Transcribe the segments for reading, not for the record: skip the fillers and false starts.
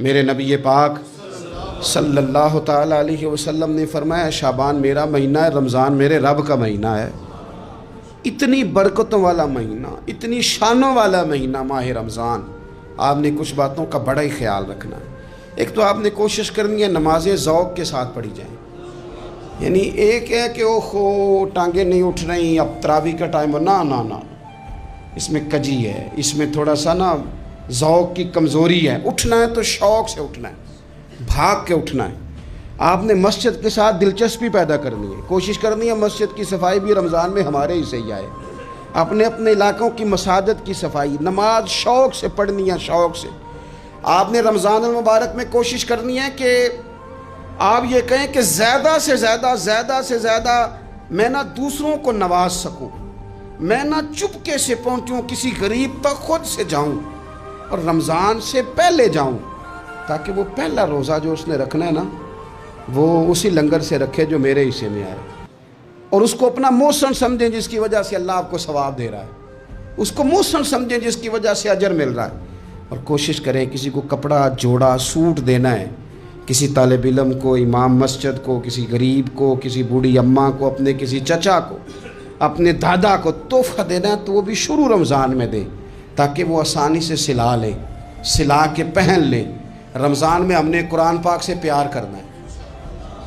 میرے نبی پاک صلی اللہ تعالیٰ علیہ وسلم نے فرمایا شعبان میرا مہینہ ہے، رمضان میرے رب کا مہینہ ہے۔ اتنی برکتوں والا مہینہ، اتنی شانوں والا مہینہ ماہ رمضان، آپ نے کچھ باتوں کا بڑا ہی خیال رکھنا ہے۔ ایک تو آپ نے کوشش کرنی ہے نمازیں ذوق کے ساتھ پڑھی جائیں، یعنی ایک ہے کہ اوہ ٹانگیں نہیں اٹھ رہی، اب تراویح کا ٹائم ہو، نہ اس میں کجی ہے، اس میں تھوڑا سا نا ذوق کی کمزوری ہے۔ اٹھنا ہے تو شوق سے اٹھنا ہے، بھاگ کے اٹھنا ہے۔ آپ نے مسجد کے ساتھ دلچسپی پیدا کرنی ہے، کوشش کرنی ہے مسجد کی صفائی بھی رمضان میں ہمارے ہی سے ہی آئے، اپنے اپنے علاقوں کی مساجد کی صفائی، نماز شوق سے پڑھنی ہے، شوق سے۔ آپ نے رمضان المبارک میں کوشش کرنی ہے کہ آپ یہ کہیں کہ زیادہ سے زیادہ میں نہ دوسروں کو نواز سکوں، میں نہ چپکے سے پہنچوں کسی غریب تک، خود سے جاؤں اور رمضان سے پہلے جاؤں، تاکہ وہ پہلا روزہ جو اس نے رکھنا ہے نا وہ اسی لنگر سے رکھے جو میرے حصے میں آئے، اور اس کو اپنا محسن سمجھیں جس کی وجہ سے اللہ آپ کو ثواب دے رہا ہے، اس کو محسن سمجھیں جس کی وجہ سے اجر مل رہا ہے۔ اور کوشش کریں کسی کو کپڑا جوڑا سوٹ دینا ہے، کسی طالب علم کو، امام مسجد کو، کسی غریب کو، کسی بوڑھی اماں کو، اپنے کسی چچا کو، اپنے دادا کو تحفہ دینا ہے تو وہ بھی شروع رمضان میں دے، تاکہ وہ آسانی سے سلا لے، سلا کے پہن لے۔ رمضان میں ہم نے قرآن پاک سے پیار کرنا ہے،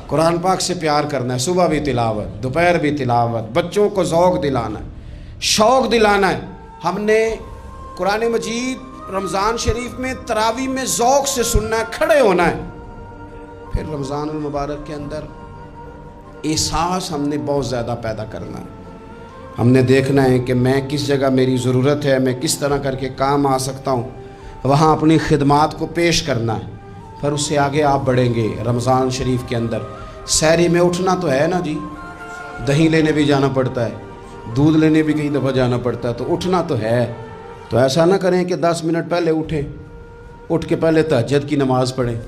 قرآن پاک سے پیار کرنا ہے، صبح بھی تلاوت، دوپہر بھی تلاوت، بچوں کو ذوق دلانا ہے، شوق دلانا ہے۔ ہم نے قرآن مجید رمضان شریف میں تراویح میں ذوق سے سننا ہے، کھڑے ہونا ہے۔ پھر رمضان المبارک کے اندر احساس ہم نے بہت زیادہ پیدا کرنا ہے، ہم نے دیکھنا ہے کہ میں کس جگہ میری ضرورت ہے، میں کس طرح کر کے کام آ سکتا ہوں، وہاں اپنی خدمات کو پیش کرنا ہے۔ پھر اس سے آگے آپ بڑھیں گے۔ رمضان شریف کے اندر سحری میں اٹھنا تو ہے نا جی، دہی لینے بھی جانا پڑتا ہے، دودھ لینے بھی کئی دفعہ جانا پڑتا ہے، تو اٹھنا تو ہے۔ تو ایسا نہ کریں کہ 10 منٹ پہلے اٹھیں، اٹھ کے پہلے تہجد کی نماز پڑھیں،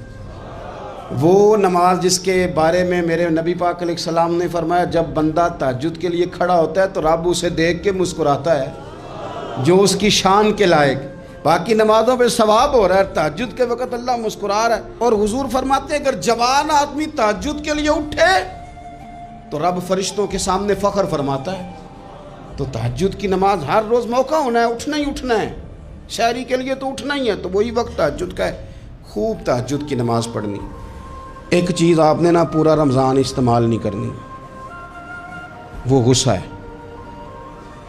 وہ نماز جس کے بارے میں میرے نبی پاک علیہ السلام نے فرمایا جب بندہ تہجد کے لیے کھڑا ہوتا ہے تو رب اسے دیکھ کے مسکراتا ہے جو اس کی شان کے لائق۔ باقی نمازوں پہ ثواب ہو رہا ہے، تہجد کے وقت اللہ مسکرا رہا ہے۔ اور حضور فرماتے ہیں اگر جوان آدمی تہجد کے لیے اٹھے تو رب فرشتوں کے سامنے فخر فرماتا ہے۔ تو تہجد کی نماز ہر روز موقع ہونا ہے، اٹھنا ہی اٹھنا ہے، شہری کے لیے تو اٹھنا ہی ہے، تو وہی وقت تہجد کا ہے، خوب تہجد کی نماز پڑھنی۔ ایک چیز آپ نے نا پورا رمضان استعمال نہیں کرنی، وہ غصہ ہے۔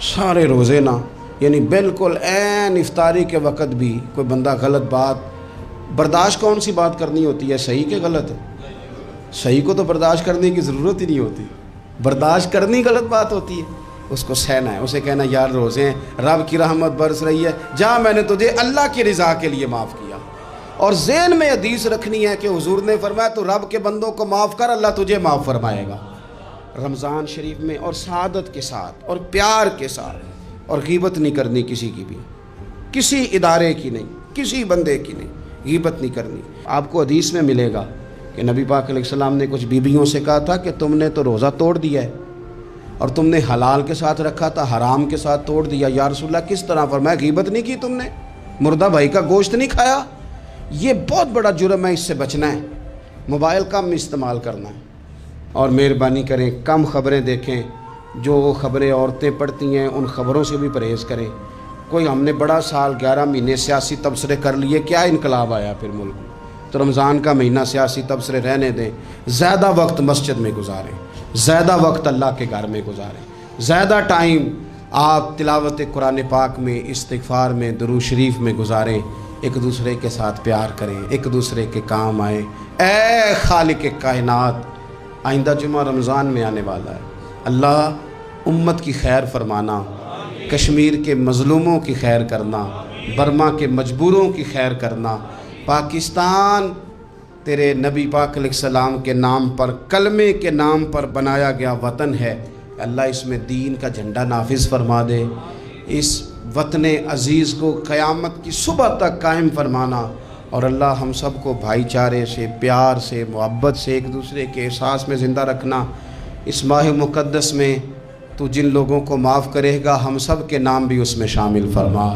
سارے روزے نا، یعنی بالکل عین افطاری کے وقت بھی کوئی بندہ غلط بات، برداشت کون سی بات کرنی ہوتی ہے، صحیح کہ غلط؟ صحیح کو تو برداشت کرنے کی ضرورت ہی نہیں ہوتی، برداشت کرنی غلط بات ہوتی ہے، اس کو سہنا ہے، اسے کہنا یار روزے ہیں، رب کی رحمت برس رہی ہے، جا میں نے تجھے اللہ کی رضا کے لیے معاف کیا۔ اور ذہن میں حدیث رکھنی ہے کہ حضور نے فرمایا تو رب کے بندوں کو معاف کر، اللہ تجھے معاف فرمائے گا۔ رمضان شریف میں اور سعادت کے ساتھ اور پیار کے ساتھ، اور غیبت نہیں کرنی کسی کی بھی، کسی ادارے کی نہیں، کسی بندے کی نہیں، غیبت نہیں کرنی۔ آپ کو حدیث میں ملے گا کہ نبی پاک علیہ السلام نے کچھ بیویوں سے کہا تھا کہ تم نے تو روزہ توڑ دیا ہے اور تم نے حلال کے ساتھ رکھا تھا، حرام کے ساتھ توڑ دیا۔ یا رسول اللہ کس طرح؟ فرمایا غیبت نہیں کی تم نے، مردہ بھائی کا گوشت نہیں کھایا، یہ بہت بڑا جرم ہے، اس سے بچنا ہے۔ موبائل کم استعمال کرنا ہے، اور مہربانی کریں کم خبریں دیکھیں، جو خبریں عورتیں پڑھتی ہیں ان خبروں سے بھی پرہیز کریں۔ کوئی ہم نے بڑا سال 11 مہینے سیاسی تبصرے کر لیے، کیا انقلاب آیا پھر ملک میں؟ تو رمضان کا مہینہ سیاسی تبصرے رہنے دیں، زیادہ وقت مسجد میں گزاریں، زیادہ وقت اللہ کے گھر میں گزاریں، زیادہ ٹائم آپ تلاوت قرآن پاک میں، استغفار میں، درود شریف میں گزاریں، ایک دوسرے کے ساتھ پیار کریں، ایک دوسرے کے کام آئیں۔ اے خالق کائنات، آئندہ جمعہ رمضان میں آنے والا ہے، اللہ امت کی خیر فرمانا، کشمیر کے مظلوموں کی خیر کرنا، برما کے مجبوروں کی خیر کرنا۔ پاکستان تیرے نبی پاک علیہ السلام کے نام پر، کلمے کے نام پر بنایا گیا وطن ہے، اللہ اس میں دین کا جھنڈا نافذ فرما دے، اس وطن عزیز کو قیامت کی صبح تک قائم فرمانا، اور اللہ ہم سب کو بھائی چارے سے، پیار سے، محبت سے، ایک دوسرے کے احساس میں زندہ رکھنا۔ اس ماہ مقدس میں تو جن لوگوں کو معاف کرے گا ہم سب کے نام بھی اس میں شامل فرما۔